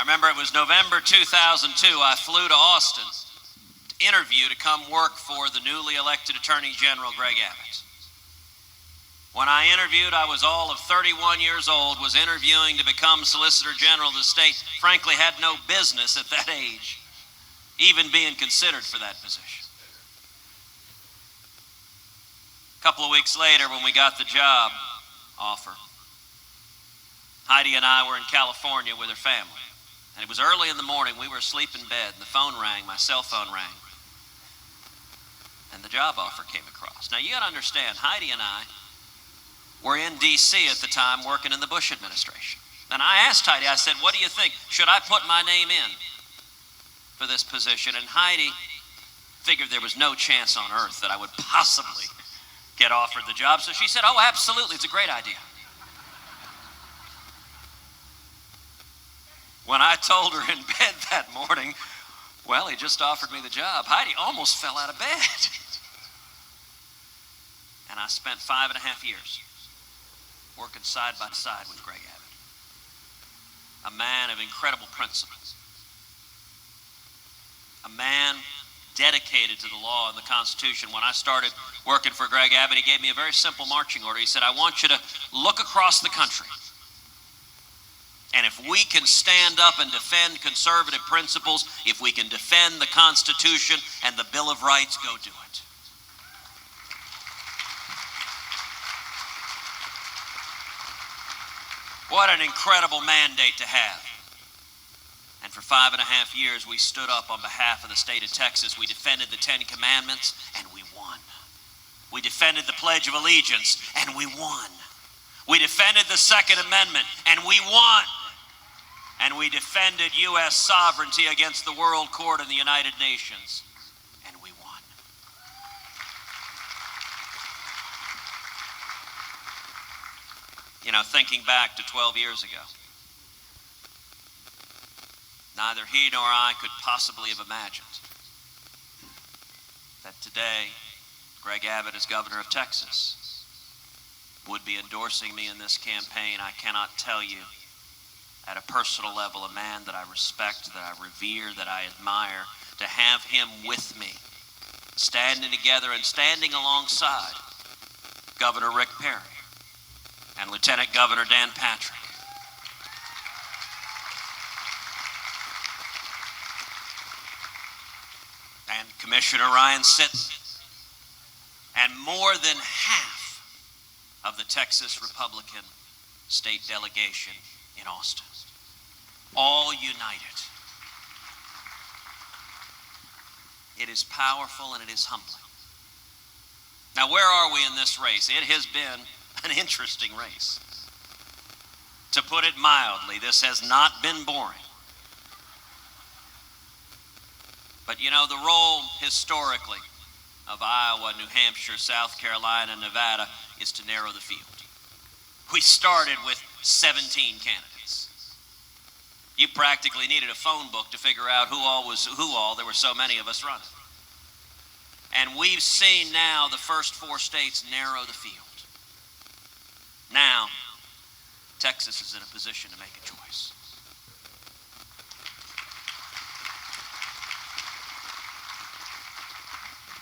I remember it was November 2002. I flew to Austin to interview to come work for the newly elected Attorney General, Greg Abbott. When I interviewed, I was all of 31 years old, was interviewing to become Solicitor General of the state, frankly had no business at that age even being considered for that position. A couple of weeks later, when we got the job offer, Heidi and I were in California with her family. And it was early in the morning. We were asleep in bed, and the phone rang, my cell phone rang, and the job offer came across. Now, you got to understand, Heidi and I were in D.C. at the time working in the Bush administration. And I asked Heidi, I said, what do you think? Should I put my name in for this position? And Heidi figured there was no chance on earth that I would possibly get offered the job. So she said, oh, absolutely, it's a great idea. When I told her in bed that morning, well, he just offered me the job, Heidi almost fell out of bed. And I spent 5.5 years working side by side with Greg Abbott, a man of incredible principles, a man dedicated to the law and the Constitution. When I started working for Greg Abbott, he gave me a very simple marching order. He said, I want you to look across the country, and if we can stand up and defend conservative principles, if we can defend the Constitution and the Bill of Rights, go do it. What an incredible mandate to have. And for 5.5 years, we stood up on behalf of the state of Texas. We defended the 10 Commandments, and we won. We defended the Pledge of Allegiance, and we won. We defended the Second Amendment, and we won. And we defended U.S. sovereignty against the World Court and the United Nations, and we won. You know, thinking back to 12 years ago, neither he nor I could possibly have imagined that today, Greg Abbott, as governor of Texas, would be endorsing me in this campaign. I cannot tell you, at a personal level, a man that I respect, that I revere, that I admire, to have him with me, standing together and standing alongside Governor Rick Perry and Lieutenant Governor Dan Patrick. And Commissioner Ryan Sitton, and more than half of the Texas Republican state delegation in Austin, all united. It is powerful and it is humbling. Now, where are we in this race? It has been an interesting race. To put it mildly, this has not been boring. But you know, the role historically of Iowa, New Hampshire, South Carolina, and Nevada is to narrow the field. We started with 17 candidates. You practically needed a phone book to figure out who all was who all. There were so many of us running. And we've seen now the first 4 states narrow the field. Now, Texas is in a position to make a choice.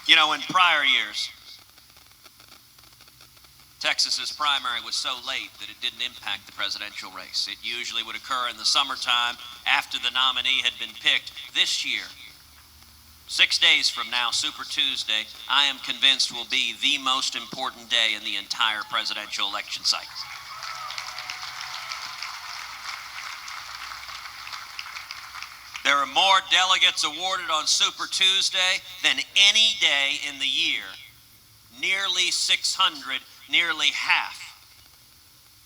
You know, in prior years, Texas's primary was so late that it didn't impact the presidential race. It usually would occur in the summertime after the nominee had been picked. This year, 6 days from now, Super Tuesday, I am convinced will be the most important day in the entire presidential election cycle. There are more delegates awarded on Super Tuesday than any day in the year. Nearly 600, nearly half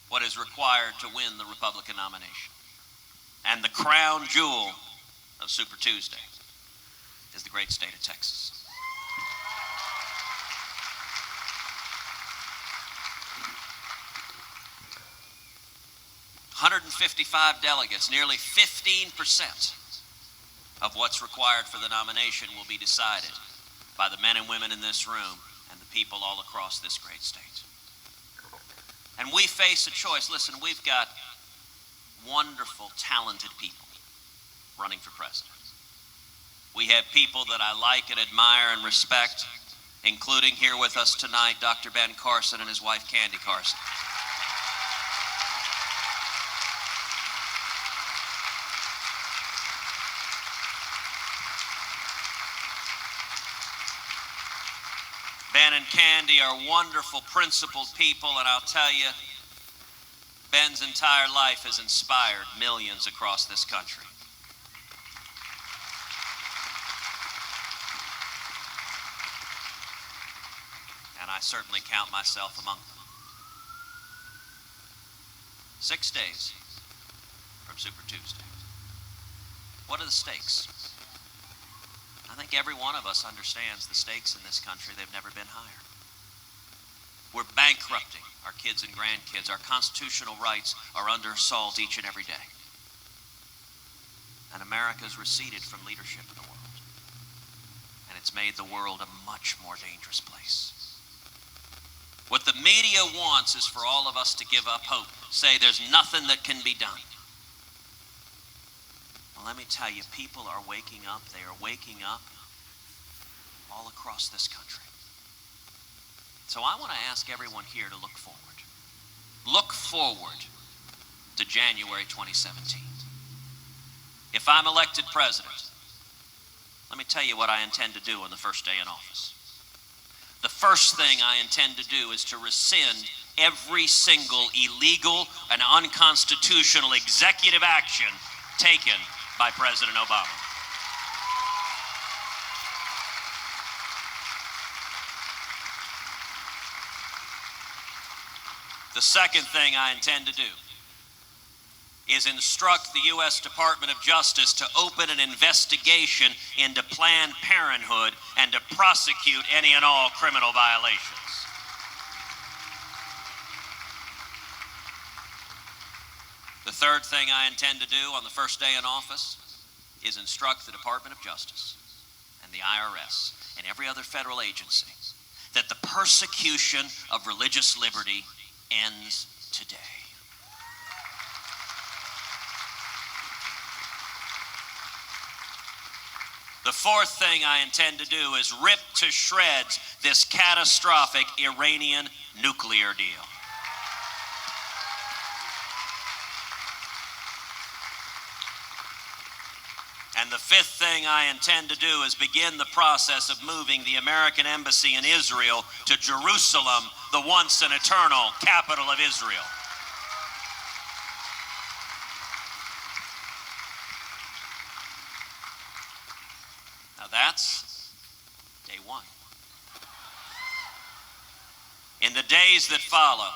what is required to win the Republican nomination. And the crown jewel of Super Tuesday is the great state of Texas. $155 delegates, nearly 15% of what's required for the nomination will be decided by the men and women in this room and the people all across this great state. And we face a choice. Listen, we've got wonderful, talented people running for president. We have people that I like and admire and respect, including here with us tonight, Dr. Ben Carson and his wife, Candy Carson. Ben and Candy are wonderful, principled people, and I'll tell you, Ben's entire life has inspired millions across this country. And I certainly count myself among them. 6 days from Super Tuesday. What are the stakes? I think every one of us understands the stakes in this country. They've never been higher. We're bankrupting our kids and grandkids. Our constitutional rights are under assault each and every day. And America's receded from leadership in the world. And it's made the world a much more dangerous place. What the media wants is for all of us to give up hope, say there's nothing that can be done. Well, let me tell you, people are waking up. They are waking up all across this country. So I want to ask everyone here to look forward. Look forward to January 2017. If I'm elected president, let me tell you what I intend to do on the first day in office. The first thing I intend to do is to rescind every single illegal and unconstitutional executive action taken by President Obama. The second thing I intend to do is instruct the U.S. Department of Justice to open an investigation into Planned Parenthood and to prosecute any and all criminal violations. The third thing I intend to do on the first day in office is instruct the Department of Justice and the IRS and every other federal agency that the persecution of religious liberty ends today. The fourth thing I intend to do is rip to shreds this catastrophic Iranian nuclear deal. And the fifth thing I intend to do is begin the process of moving the American embassy in Israel to Jerusalem, the once and eternal capital of Israel. Now that's day one. In the days that follow,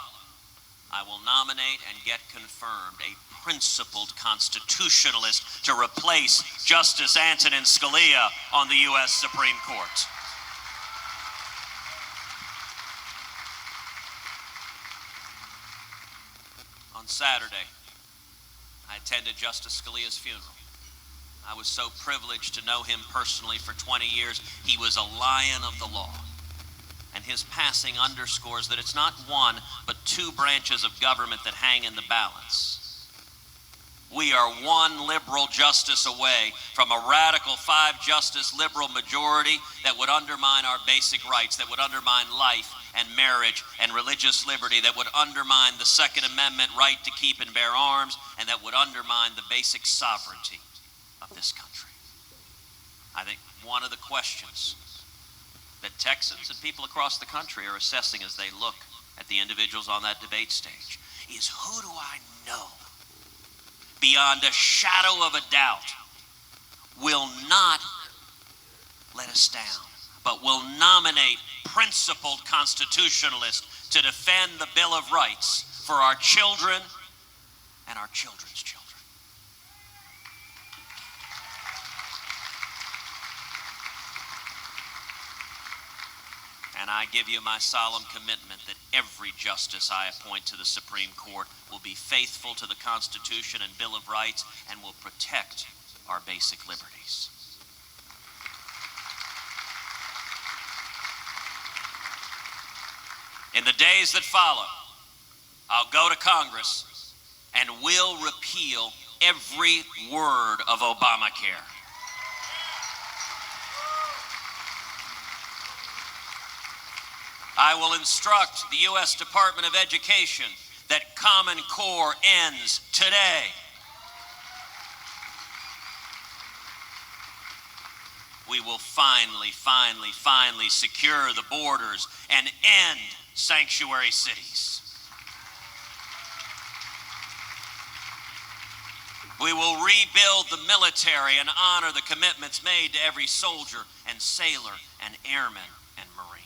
I will nominate and get confirmed a principled constitutionalist to replace Justice Antonin Scalia on the U.S. Supreme Court. On Saturday, I attended Justice Scalia's funeral. I was so privileged to know him personally for 20 years. He was a lion of the law. And his passing underscores that it's not one, but two branches of government that hang in the balance. We are one liberal justice away from a radical 5-justice liberal majority that would undermine our basic rights, that would undermine life and marriage and religious liberty, that would undermine the Second Amendment right to keep and bear arms, and that would undermine the basic sovereignty of this country. I think one of the questions that Texans and people across the country are assessing as they look at the individuals on that debate stage is, who do I know beyond a shadow of a doubt will not let us down, but will nominate principled constitutionalists to defend the Bill of Rights for our children and our children's children. And I give you my solemn commitment that every justice I appoint to the Supreme Court will be faithful to the Constitution and Bill of Rights and will protect our basic liberties. In the days that follow, I'll go to Congress and will repeal every word of Obamacare. I will instruct the U.S. Department of Education that Common Core ends today. We will finally secure the borders and end sanctuary cities. We will rebuild the military and honor the commitments made to every soldier and sailor and airman and Marine.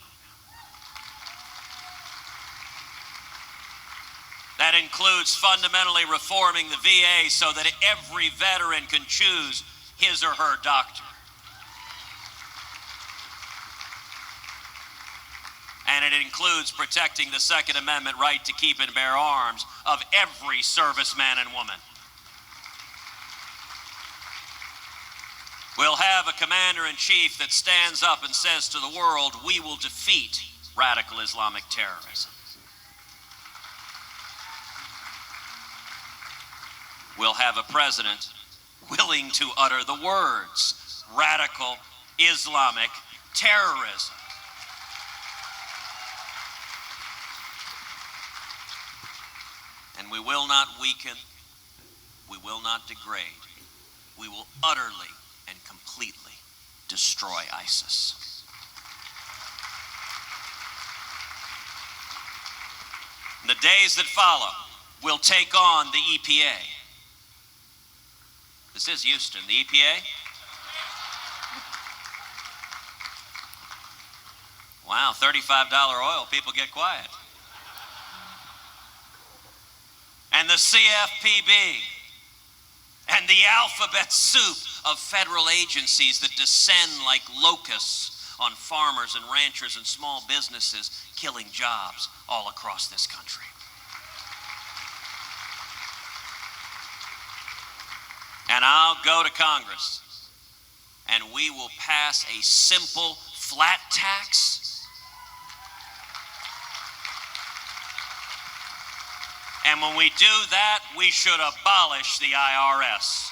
That includes fundamentally reforming the VA so that every veteran can choose his or her doctor. And it includes protecting the Second Amendment right to keep and bear arms of every serviceman and woman. We'll have a commander-in-chief that stands up and says to the world, we will defeat radical Islamic terrorism. We'll have a president willing to utter the words, radical Islamic terrorism. And we will not weaken, we will not degrade, we will utterly and completely destroy ISIS. In the days that follow, we'll take on the EPA. This is Houston, the EPA. Wow, $35 oil, people get quiet. And the CFPB, and the alphabet soup of federal agencies that descend like locusts on farmers and ranchers and small businesses, killing jobs all across this country. And I'll go to Congress, and we will pass a simple flat tax. And when we do that, we should abolish the IRS.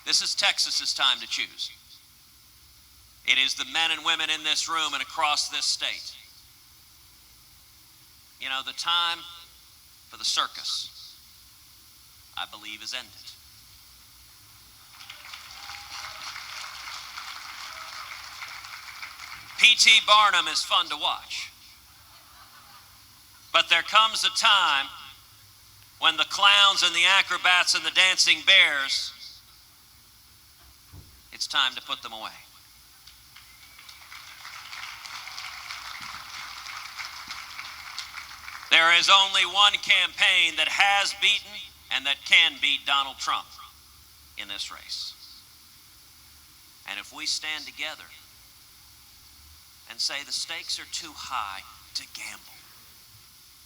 This is Texas's time to choose. It is the men and women in this room and across this state. You know, the time for the circus, I believe, is ended. P.T. Barnum is fun to watch. But there comes a time when the clowns and the acrobats and the dancing bears, it's time to put them away. There is only one campaign that has beaten and that can beat Donald Trump in this race. And if we stand together and say the stakes are too high to gamble,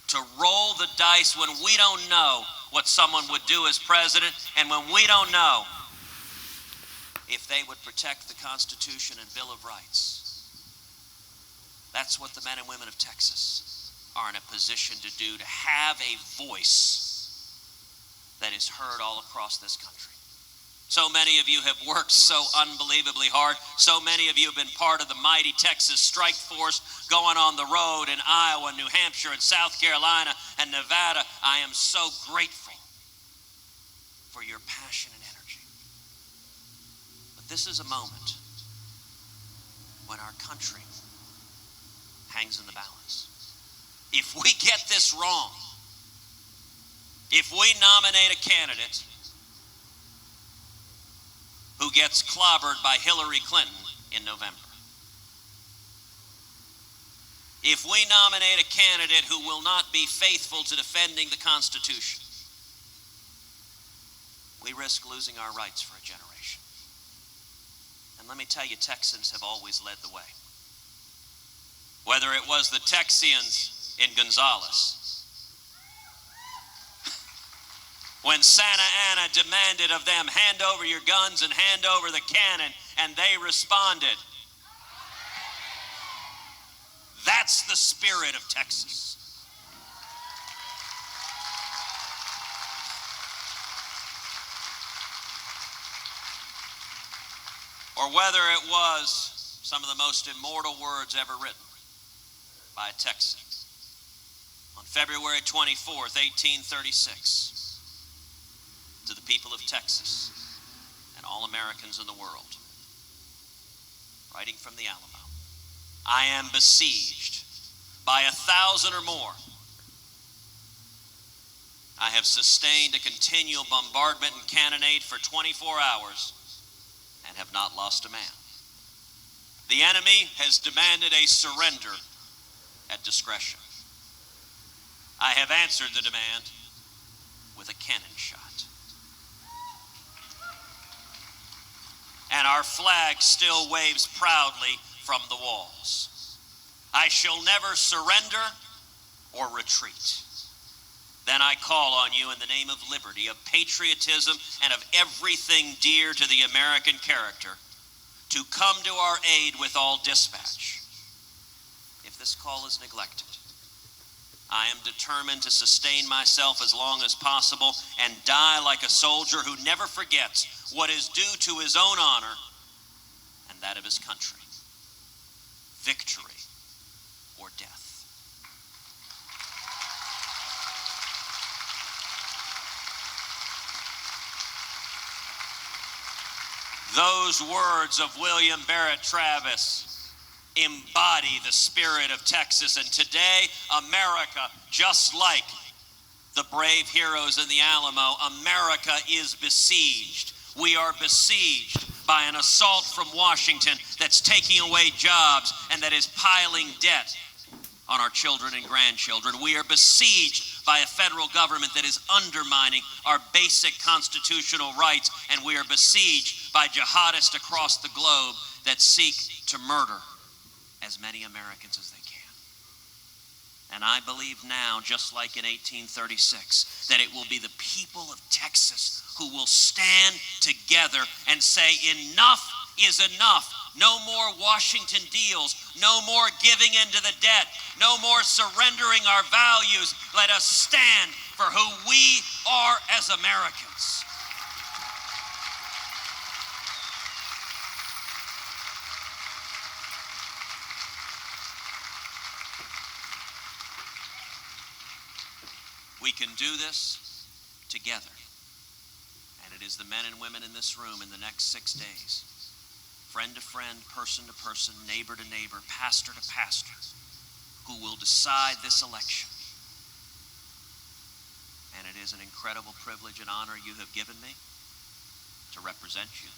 to roll the dice when we don't know what someone would do as president, and when we don't know if they would protect the Constitution and Bill of Rights, that's what the men and women of Texas are in a position to do, to have a voice that is heard all across this country. So many of you have worked so unbelievably hard. So many of you have been part of the mighty Texas strike force going on the road in Iowa, New Hampshire, and South Carolina, and Nevada. I am so grateful for your passion and energy. But this is a moment when our country hangs in the balance. If we get this wrong, if we nominate a candidate who gets clobbered by Hillary Clinton in November, if we nominate a candidate who will not be faithful to defending the Constitution, we risk losing our rights for a generation. And let me tell you, Texans have always led the way. Whether it was the Texians in Gonzales, when Santa Anna demanded of them, hand over your guns and hand over the cannon, and they responded. That's the spirit of Texas. Or whether it was some of the most immortal words ever written by a Texan. On February 24th, 1836, to the people of Texas and all Americans in the world, writing from the Alamo, I am besieged by 1,000 or more. I have sustained a continual bombardment and cannonade for 24 hours and have not lost a man. The enemy has demanded a surrender at discretion. I have answered the demand with a cannon shot. And our flag still waves proudly from the walls. I shall never surrender or retreat. Then I call on you in the name of liberty, of patriotism, and of everything dear to the American character, to come to our aid with all dispatch. If this call is neglected, I am determined to sustain myself as long as possible and die like a soldier who never forgets what is due to his own honor and that of his country. Victory or death. Those words of William Barrett Travis embody the spirit of Texas. And today, America, just like the brave heroes in the Alamo, America is besieged. We are besieged by an assault from Washington that's taking away jobs and that is piling debt on our children and grandchildren. We are besieged by a federal government that is undermining our basic constitutional rights, and we are besieged by jihadists across the globe that seek to murder as many Americans as they can. And I believe now, just like in 1836, that it will be the people of Texas who will stand together and say, enough is enough. No more Washington deals. No more giving into the debt. No more surrendering our values. Let us stand for who we are as Americans. We can do this together. And it is the men and women in this room in the next 6 days, friend to friend, person to person, neighbor to neighbor, pastor to pastor, who will decide this election. And it is an incredible privilege and honor you have given me to represent you,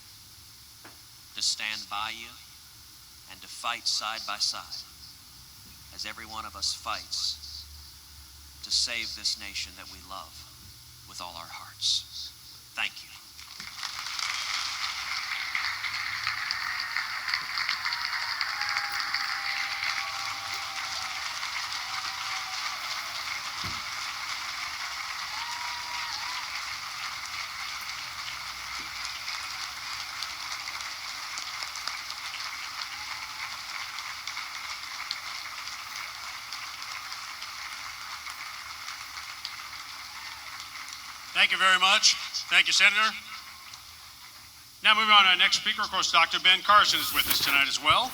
to stand by you, and to fight side by side as every one of us fights to save this nation that we love with all our hearts. Thank you. Thank you very much. Thank you, Senator. Now moving on to our next speaker. Of course, Dr. Ben Carson is with us tonight as well.